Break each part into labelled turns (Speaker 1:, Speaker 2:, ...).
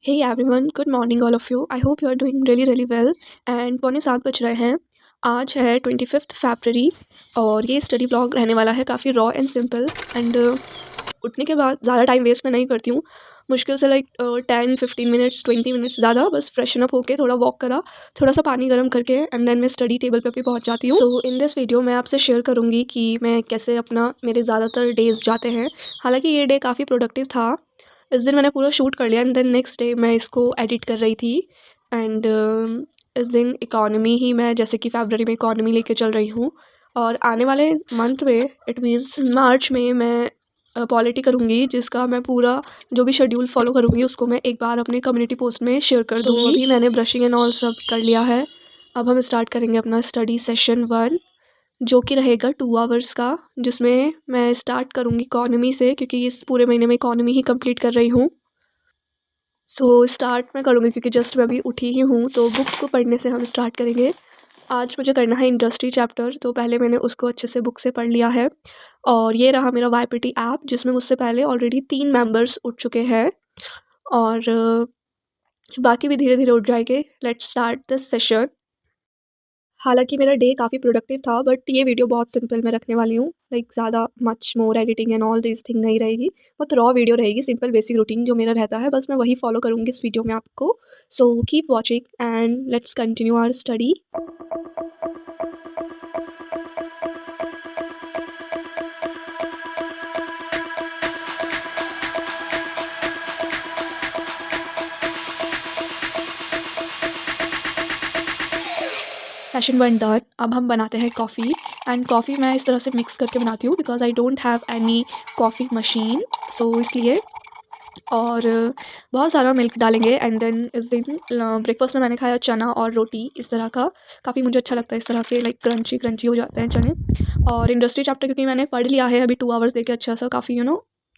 Speaker 1: Hey everyone, good morning all of you. I hope you are doing really well and पौने 7 बज रहे हैं। आज है 25th फरवरी और ये स्टडी व्लॉग रहने वाला है काफ़ी रॉ एंड सिंपल एंड उठने के बाद ज़्यादा टाइम वेस्ट मैं नहीं करती हूँ। मुश्किल से 10-15 मिनट्स 20 मिनट्स ज़्यादा बस फ्रेशन अप होके थोड़ा वॉक करा, थोड़ा सा पानी गर्म करके एंड देन मैं स्टडी टेबल पे भी पहुँच जाती हूँ। सो इन दिस वीडियो मैं आपसे शेयर करूँगी कि मैं कैसे अपना मेरे ज़्यादातर डेज़ जाते हैं। हालाँकि ये डे काफ़ी प्रोडक्टिव था। इस दिन मैंने पूरा शूट कर लिया एंड देन नेक्स्ट डे मैं इसको एडिट कर रही थी एंड इस दिन इकॉनमी ही मैं जैसे कि फरवरी में इकॉनमी लेके चल रही हूँ और आने वाले मंथ में इट मीन्स मार्च में मैं पॉलिटी करूँगी, जिसका मैं पूरा जो भी शेड्यूल फॉलो करूँगी उसको मैं एक बार अपने कम्युनिटी पोस्ट में शेयर कर दूँगी। अभी मैंने ब्रशिंग एंड ऑल सब कर लिया है। अब हम स्टार्ट करेंगे अपना स्टडी सेशन 1 जो कि रहेगा 2 आवर्स का, जिसमें मैं स्टार्ट करूँगी इकॉनमी से क्योंकि इस पूरे महीने में इकॉनमी ही कंप्लीट कर रही हूँ। सो स्टार्ट मैं करूँगी क्योंकि जस्ट मैं अभी उठी ही हूँ, तो बुक को पढ़ने से हम स्टार्ट करेंगे। आज मुझे करना है इंडस्ट्री चैप्टर, तो पहले मैंने उसको अच्छे से बुक से पढ़ लिया है और ये रहा मेरा वाईपीटी ऐप जिसमें मुझसे पहले ऑलरेडी 3 मेंबर्स उठ चुके हैं और बाकी भी धीरे धीरे उठ जाएंगे। Let's start this session. हालांकि मेरा डे काफ़ी प्रोडक्टिव था बट ये वीडियो बहुत सिंपल मैं रखने वाली हूँ, ज़्यादा much more editing and all this thing नहीं रहेगी, बहुत रॉ वीडियो रहेगी। सिंपल बेसिक रूटीन जो मेरा रहता है बस मैं वही फॉलो करूँगी इस वीडियो में आपको। So keep watching and let's continue our study. Session 1 done. अब हम बनाते हैं कॉफ़ी एंड कॉफ़ी मैं इस तरह से मिक्स करके बनाती हूँ because I don't have any coffee machine, so इसलिए। और बहुत सारा मिल्क डालेंगे एंड देन इस दिन ब्रेकफास्ट में मैंने खाया चना और रोटी इस तरह का। काफ़ी मुझे अच्छा लगता है इस तरह के, क्रंची क्रंची हो जाते हैं चने। और इंडस्ट्री चैप्टर क्योंकि मैंने पढ़ लिया है अभी 2 आवर्स देके अच्छा सा, काफ़ी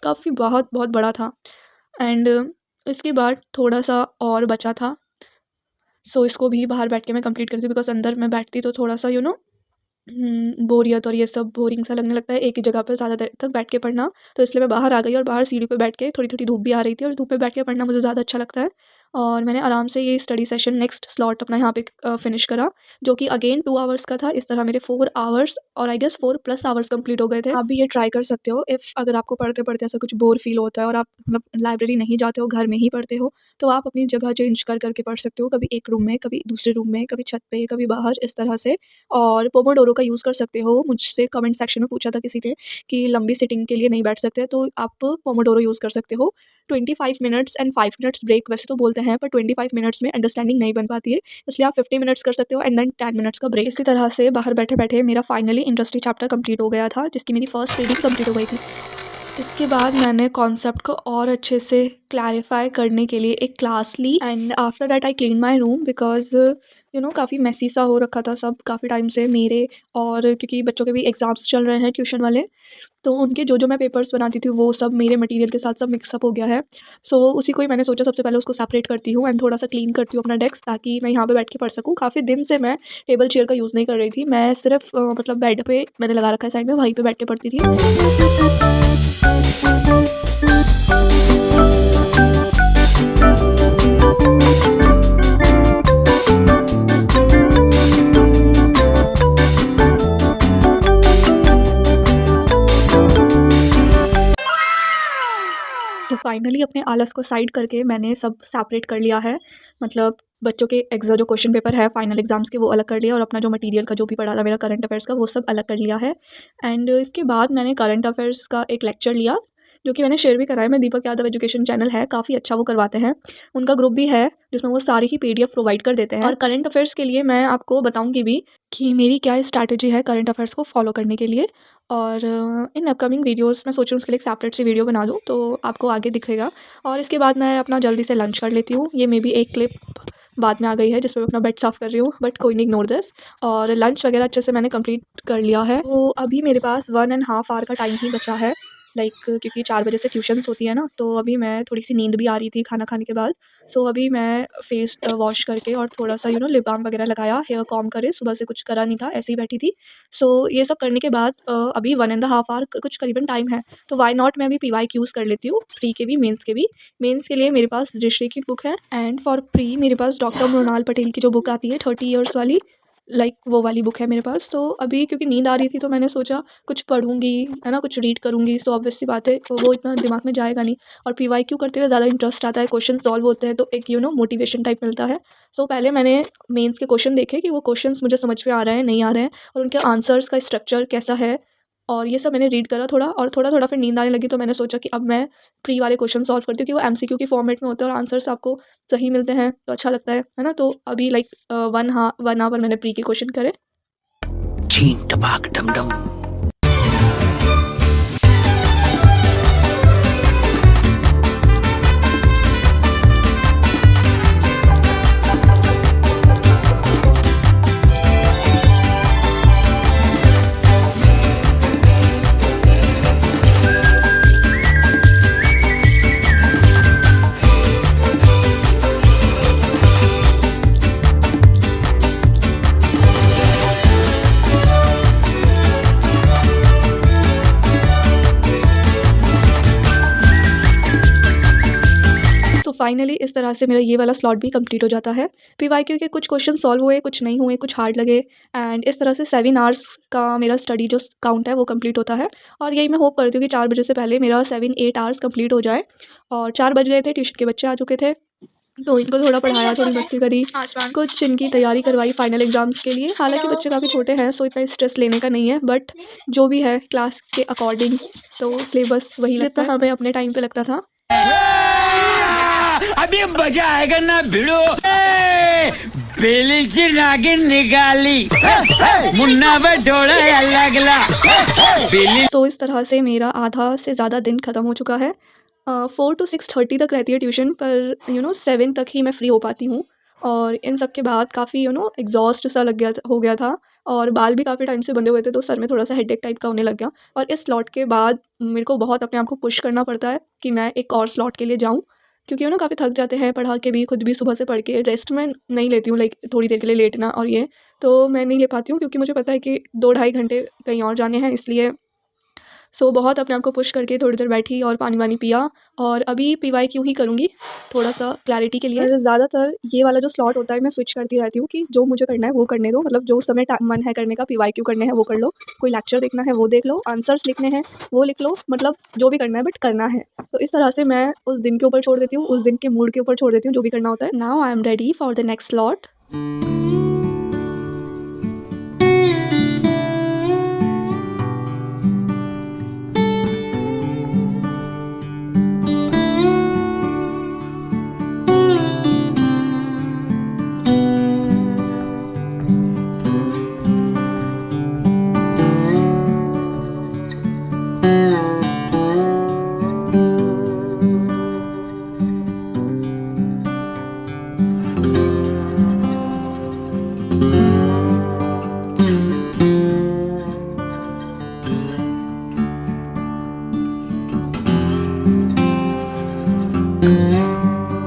Speaker 1: काफ़ी बहुत बहुत बड़ा था एंड इसके बाद थोड़ा सा और बचा था। सो इसको भी बाहर बैठ के मैं कंप्लीट करती हूँ बिकॉज अंदर मैं बैठती तो थोड़ा सा बोरियत और ये सब बोरिंग सा लगने लगता है एक ही जगह पर ज़्यादा देर तक बैठ के पढ़ना। तो इसलिए मैं बाहर आ गई और बाहर सीढ़ी पे बैठ के, थोड़ी थोड़ी धूप भी आ रही थी और धूप पे बैठ के पढ़ना मुझे ज़्यादा अच्छा लगता है। और मैंने आराम से ये स्टडी सेशन नेक्स्ट स्लॉट अपना यहाँ पे फिनिश करा, जो कि अगेन 2 आवर्स का था। इस तरह मेरे 4 आवर्स और आई गेस 4+ आवर्स कंप्लीट हो गए थे। आप भी ये ट्राई कर सकते हो इफ़ अगर आपको पढ़ते पढ़ते ऐसा कुछ बोर फील होता है और आप लाइब्रेरी नहीं जाते हो, घर में ही पढ़ते हो, तो आप अपनी जगह चेंज कर करके पढ़ सकते हो। कभी एक रूम में, कभी दूसरे रूम में, कभी छत पे, कभी बाहर, इस तरह से। और पोमोडोरो का यूज़ कर सकते हो। मुझसे कमेंट सेक्शन में पूछा था किसी ने कि लंबी सिटिंग के लिए नहीं बैठ सकते, तो आप पोमोडोरो यूज़ कर सकते हो। 25 मिनट्स एंड 5 मिनट्स ब्रेक वैसे तो बोलते हैं, पर 25 मिनट्स में अंडरस्टैंडिंग नहीं बन पाती है, इसलिए आप 50 मिनट्स कर सकते हो एंड देन 10 मिनट्स का ब्रेक। इसी तरह से बाहर बैठे बैठे मेरा फाइनली इंडस्ट्री चैप्टर कंप्लीट हो गया था, जिसकी मेरी फर्स्ट रीडिंग कंप्लीट हो गई थी। इसके बाद मैंने कॉन्सेप्ट को और अच्छे से क्लैरिफाई करने के लिए एक क्लास ली and after that I clean my room because काफ़ी मेसी सा हो रखा था सब काफ़ी टाइम से मेरे। और क्योंकि बच्चों के भी एग्ज़ाम्स चल रहे हैं ट्यूशन वाले, तो उनके जो मैं पेपर्स बनाती थी वो सब मेरे मटेरियल के साथ सब मिक्सअप हो गया है। सो उसी को ही मैंने सोचा सबसे पहले उसको सेपरेट करती हूँ एंड थोड़ा सा क्लीन करती हूँ अपना डेस्क, ताकि मैं यहाँ पे बैठ के पढ़ सकूँ। काफ़ी दिन से मैं टेबल चेयर का यूज़ नहीं कर रही थी, मैं सिर्फ बेड पे मैंने लगा रखा है साइड में, वहीं पे बैठ के पढ़ती थी। सो फाइनली अपने आलस को साइड करके मैंने सब सेपरेट कर लिया है। बच्चों के जो क्वेश्चन पेपर है फाइनल एग्जाम्स के वो अलग कर लिया और अपना जो मटेरियल का जो भी पढ़ा था मेरा करंट अफेयर्स का वो सब अलग कर लिया है। एंड इसके बाद मैंने करंट अफेयर्स का एक लेक्चर लिया जो कि मैंने शेयर भी करा है। मैं दीपक यादव एजुकेशन चैनल है, काफ़ी अच्छा वो करवाते हैं, उनका ग्रुप भी है जिसमें वो सारी ही PDF प्रोवाइड कर देते हैं। और करंट अफेयर्स के लिए मैं आपको बताऊंगी भी कि मेरी क्या स्ट्रैटेजी है करंट अफेयर्स को फॉलो करने के लिए। और इन अपकमिंग वीडियोस मैं सोच रही हूँ उसके लिए एक सेपरेट सी वीडियो बना दूँ, तो आपको आगे दिखेगा। और इसके बाद मैं अपना जल्दी से लंच कर लेती हूँ। ये मे बी एक क्लिप बाद में आ गई है जिसमें मैं अपना बेड साफ़ कर रही हूँ, बट कोई नहीं, इग्नोर दिस। और लंच वगैरह अच्छे से मैंने कंप्लीट कर लिया है, तो अभी मेरे पास 1.5 आवर का टाइम ही बचा है लाइक क्योंकि 4 बजे से ट्यूशन्स होती है ना, तो अभी मैं थोड़ी-सी नींद भी आ रही थी खाना खाने के बाद। सो अभी मैं फेस वॉश करके और थोड़ा-सा लिप बाम वगैरह लगाया, हेयर कॉम्ब करे, सुबह से कुछ करा नहीं था, ऐसे ही बैठी थी। सो ये सब करने के बाद अभी 1 एंड अ हाफ आवर कुछ करीबन टाइम है, तो व्हाई नॉट मैं अभी पीवाईक्यूज़ कर लेती हूँ, प्री के भी, मेंस के भी। मेंस के लिए मेरे पास ऋषि की बुक है एंड फॉर प्री मेरे पास डॉक्टर मृणाल पटेल की जो बुक आती है 30 इयर्स वाली, लाइक वो वाली बुक है मेरे पास। तो अभी क्योंकि नींद आ रही थी तो मैंने सोचा कुछ पढ़ूँगी, है ना, कुछ रीड करूँगी, सो ऑब्वियस सी बात है वो इतना दिमाग में जाएगा नहीं। और पीवाईक्यू करते हुए ज़्यादा इंटरेस्ट आता है, क्वेश्चन सॉल्व होते हैं तो एक मोटिवेशन टाइप मिलता है। सो पहले मैंने मेंस के क्वेश्चन देखे कि वो क्वेश्चंस मुझे समझ में आ रहे हैं, नहीं आ रहे हैं, और उनके आंसर्स का स्ट्रक्चर कैसा है, और ये सब मैंने रीड करा थोड़ा, और थोड़ा-थोड़ा फिर नींद आने लगी तो मैंने सोचा कि अब मैं प्री वाले क्वेश्चन सॉल्व करती हूँ, कि वो एमसीक्यू के फॉर्मेट में होते हैं और आंसर्स आपको सही मिलते हैं तो अच्छा लगता है ना? तो अभी लाइक 1 आवर मैंने प्री के क्वेश्चन करे।
Speaker 2: छीन टपाक डम डम।
Speaker 1: सो फाइनली इस तरह से मेरा ये वाला स्लॉट भी कंप्लीट हो जाता है। पीवाईक्यू के कुछ क्वेश्चन सॉल्व हुए, कुछ नहीं हुए, कुछ हार्ड लगे, एंड इस तरह से 7 आवर्स का मेरा स्टडी जो काउंट है वो कंप्लीट होता है। और यही मैं होप करती हूँ कि 4 बजे से पहले मेरा 7-8 आवर्स कंप्लीट हो जाए। और 4 बज गए थे, ट्यूशन के बच्चे आ चुके थे, तो इनको थोड़ा पढ़ाया, थोड़ी मस्ती करी, कुछ इनकी तैयारी करवाई फाइनल एग्ज़ाम्स के लिए। हालांकि बच्चे काफ़ी छोटे हैं सो इतना स्ट्रेस लेने का नहीं है, बट जो भी है क्लास के अकॉर्डिंग तो सिलेबस वही लगता है, हमें अपने टाइम पे लगता था।
Speaker 2: अभी मजा आएगा ना भिड़ो। बेली की नागिन निकाली, मुन्ना बटोड़ा लगला।
Speaker 1: सो इस तरह से मेरा आधा से ज़्यादा दिन ख़त्म हो चुका है। 4 to 6:30 तक रहती है ट्यूशन, पर 7 तक ही मैं फ्री हो पाती हूँ। और इन सब के बाद काफ़ी एग्जॉस्ट सा लग गया हो गया था, और बाल भी काफ़ी टाइम से बंधे हुए थे तो सर में थोड़ा सा हेडेक टाइप का होने लग गया। और इस स्लॉट के बाद मेरे को बहुत अपने आप को पुश करना पड़ता है कि मैं एक और स्लॉट के लिए जाऊँ, क्योंकि काफ़ी थक जाते हैं पढ़ा के भी, खुद भी सुबह से पढ़ के रेस्ट में नहीं लेती हूँ, लाइक थोड़ी देर के लिए लेटना और ये तो मैं नहीं ले पाती हूँ, क्योंकि मुझे पता है कि 2-2.5 घंटे कहीं और जाने हैं, इसलिए सो बहुत अपने आप को पुश करके थोड़ी देर बैठी और पानी वानी पिया। और अभी पीवाईक्यू ही करूँगी थोड़ा सा क्लैरिटी के लिए। ज़्यादातर ये वाला जो स्लॉट होता है मैं स्विच करती रहती हूँ कि जो मुझे करना है वो करने दो, मतलब जो उस समय मन है करने का, पीवाईक्यू करने हैं वो कर लो, कोई लेक्चर देखना है वो देख लो, आंसर्स लिखने हैं वो लिख लो, मतलब जो भी करना है बट करना है। तो इस तरह से मैं उस दिन के ऊपर छोड़ देती हूँ, उस दिन के मूड के ऊपर छोड़ देती हूँ, जो भी करना होता है। Now I am ready for the next slot.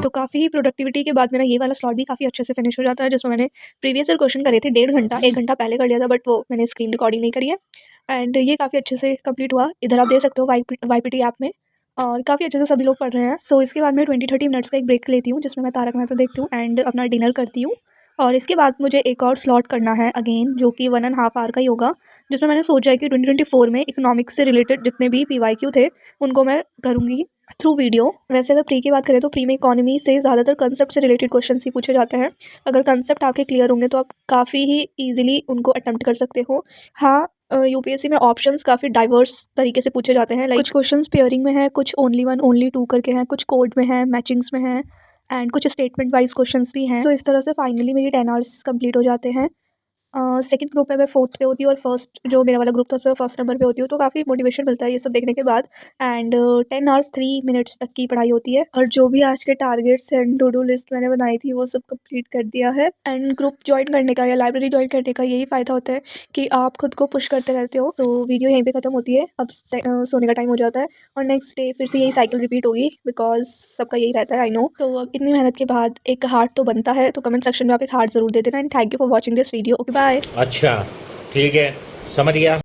Speaker 1: तो काफ़ी प्रोडक्टिविटी के बाद मेरा ये वाला स्लॉट भी काफ़ी अच्छे से फिनिश हो जाता है, जिसमें मैंने प्रीवियस ईयर क्वेश्चन करे थे 1.5 घंटा, 1 घंटा पहले कर लिया था, बट वो मैंने स्क्रीन रिकॉर्डिंग नहीं करी है। एंड ये काफ़ी अच्छे से कंप्लीट हुआ, इधर आप देख सकते हो वाईपीटी ऐप में, और काफ़ी अच्छे से सभी लोग पढ़ रहे हैं। सो इसके बाद मैं 20-30 मिनट्स का एक ब्रेक लेती हूँ, जिसमें मैं तारक मेहता देखती हूँ एंड अपना डिनर करती हूँ। और इसके बाद मुझे एक और स्लॉट करना है अगेन, जो कि 1 एंड हाफ आवर का ही होगा, जिसमें मैंने सोचा है कि 2024 में इकोनॉमिक्स से रिलेटेड जितने भी पीवाईक्यू थे उनको मैं करूँगी थ्रू वीडियो। वैसे अगर प्री की बात करें तो प्री में इकोनॉमी से ज़्यादातर कंसेप्ट से रिलेटेड क्वेश्चन ही पूछे जाते हैं। अगर कंसेप्ट आपके क्लियर होंगे तो आप काफ़ी ही ईजिली उनको अटेम्प्ट कर सकते हो। हाँ, यूपीएससी में ऑप्शंस काफ़ी डाइवर्स तरीके से पूछे जाते हैं, लाइक कुछ क्वेश्चंस पेयरिंग में है, कुछ ओनली 1 ओनली 2 करके हैं, कुछ कोड में है, मैचिंग्स में है, एंड कुछ स्टेटमेंट वाइज क्वेश्चंस भी हैं। सो इस तरह से फाइनली मेरी 10 आवर्स कंप्लीट हो जाते हैं। सेकंड ग्रुप में मैं 4th पे होती हूँ और फर्स्ट जो मेरा वाला ग्रुप था उसमें फर्स्ट नंबर पे होती हूँ, तो काफ़ी मोटिवेशन मिलता है ये सब देखने के बाद। एंड 10 आवर्स 3 मिनट्स तक की पढ़ाई होती है और जो भी आज के targets and to do list मैंने बनाई थी वो सब कंप्लीट कर दिया है। एंड ग्रुप ज्वाइन करने का या लाइब्रेरी ज्वाइन करने का यही फ़ायदा होता है कि आप खुद को पुश करते रहते हो। तो वीडियो यहीं पर ख़त्म होती है, अब सोने का टाइम हो जाता है और नेक्स्ट डे फिर से यही साइकिल रिपीट होगी बिकॉज सबका यही रहता है, आई नो। तो अब इतनी मेहनत के बाद एक हार्ट तो बनता है, तो कमेंट सेक्शन में आप एक हार्ट ज़रूर दे देना। And thank you for watching this video. Okay bye.
Speaker 3: अच्छा ठीक है, समझ गया।